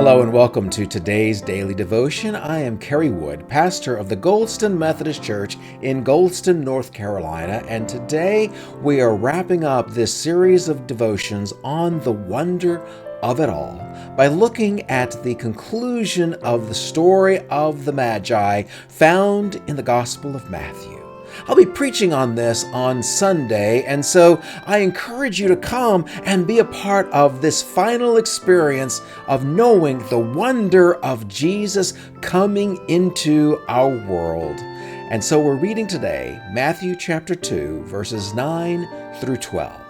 Hello and welcome to today's Daily Devotion. I am Kerry Wood, pastor of the Goldston Methodist Church in Goldston, North Carolina, and today we are wrapping up this series of devotions on the wonder of it all by looking at the conclusion of the story of the Magi found in the Gospel of Matthew. I'll be preaching on this on Sunday, and so I encourage you to come and be a part of this final experience of knowing the wonder of Jesus coming into our world. And so we're reading today Matthew chapter 2, verses 9 through 12.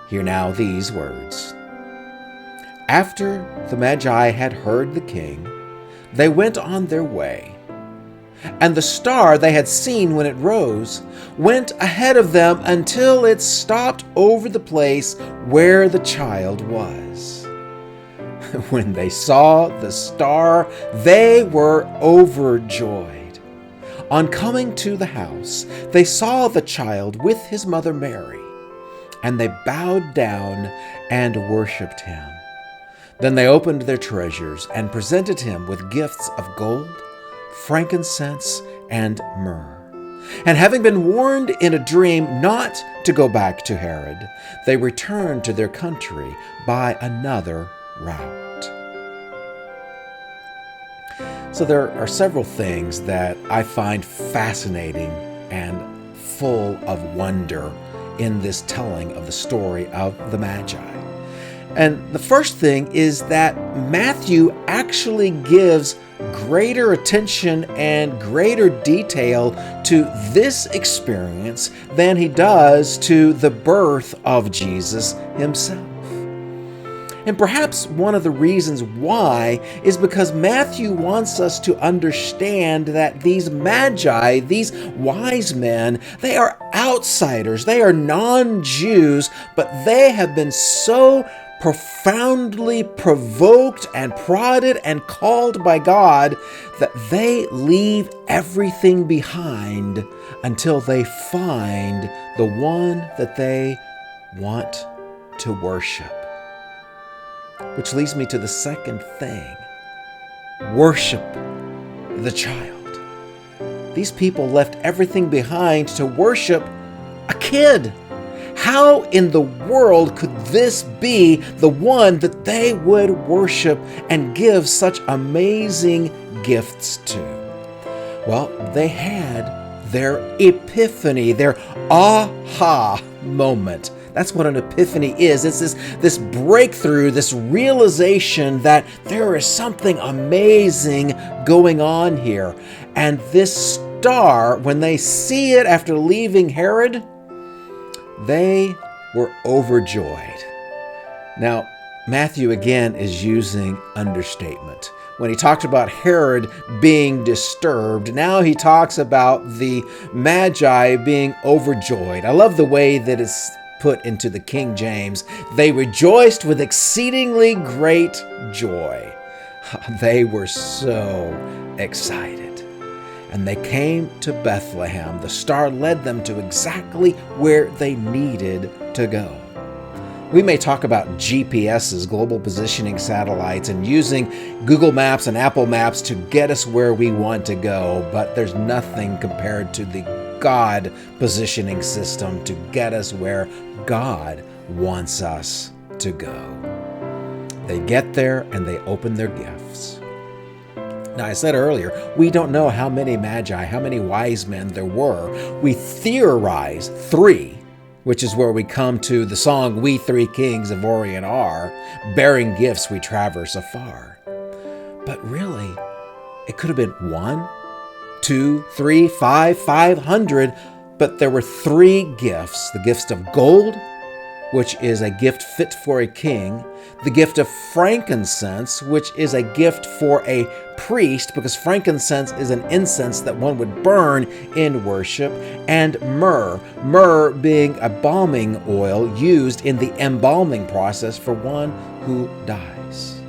Hear now these words. After the Magi had heard the king, they went on their way. And the star they had seen when it rose went ahead of them until it stopped over the place where the child was. When they saw the star, they were overjoyed. On coming to the house, they saw the child with his mother Mary, and they bowed down and worshipped him. Then they opened their treasures and presented him with gifts of gold, frankincense, and myrrh. And having been warned in a dream not to go back to Herod, they returned to their country by another route. So there are several things that I find fascinating and full of wonder in this telling of the story of the Magi. And the first thing is that Matthew actually gives greater attention and greater detail to this experience than he does to the birth of Jesus himself. And perhaps one of the reasons why is because Matthew wants us to understand that these Magi, these wise men, they are outsiders, they are non-Jews, but they have been so profoundly provoked and prodded and called by God that they leave everything behind until they find the one that they want to worship. Which leads me to the second thing. Worship the child. These people left everything behind to worship a kid. How in the world could this be the one that they would worship and give such amazing gifts to? Well, they had their epiphany, their aha moment. That's what an epiphany is. It's this breakthrough, this realization that there is something amazing going on here. And this star, when they see it after leaving Herod, they were overjoyed. Now, Matthew again is using understatement. When he talked about Herod being disturbed, now he talks about the Magi being overjoyed. I love the way that it's put into the King James. They rejoiced with exceedingly great joy. They were so excited. And they came to Bethlehem. The star led them to exactly where they needed to go. We may talk about GPSs, global positioning satellites, and using Google Maps and Apple Maps to get us where we want to go, but there's nothing compared to the God positioning system to get us where God wants us to go. They get there and they open their gifts. Now, I said earlier, we don't know how many Magi, how many wise men there were. We theorize 3, which is where we come to the song, "We Three Kings of Orient are, bearing gifts we traverse afar." But really, it could have been 1, 2, 3, 5, 500, but there were 3 gifts. The gift of gold, which is a gift fit for a king, the gift of frankincense, which is a gift for a priest, because frankincense is an incense that one would burn in worship, and myrrh being a balming oil used in the embalming process for one who dies.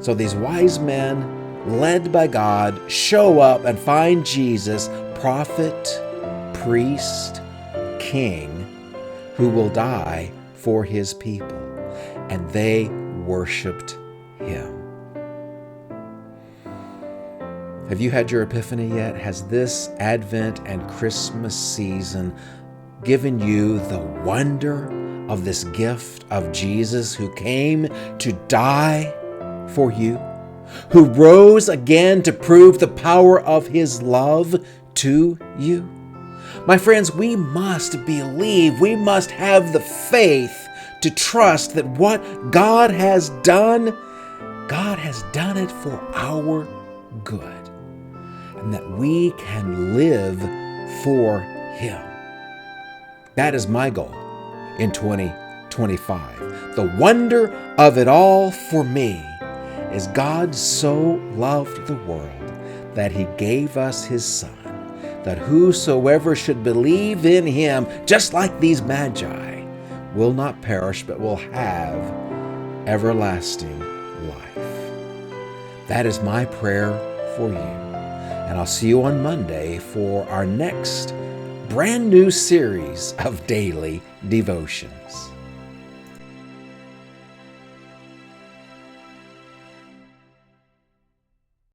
So these wise men, led by God, show up and find Jesus, prophet, priest, king, who will die for his people. And they worshiped him. Have you had your epiphany yet? Has this Advent and Christmas season given you the wonder of this gift of Jesus who came to die for you, who rose again to prove the power of his love to you? My friends, we must believe, we must have the faith to trust that what God has done it for our good, and that we can live for him. That is my goal in 2025. The wonder of it all for me is God so loved the world that he gave us his Son, that whosoever should believe in him, just like these Magi, will not perish but will have everlasting life. That is my prayer for you. And I'll see you on Monday for our next brand new series of daily devotions.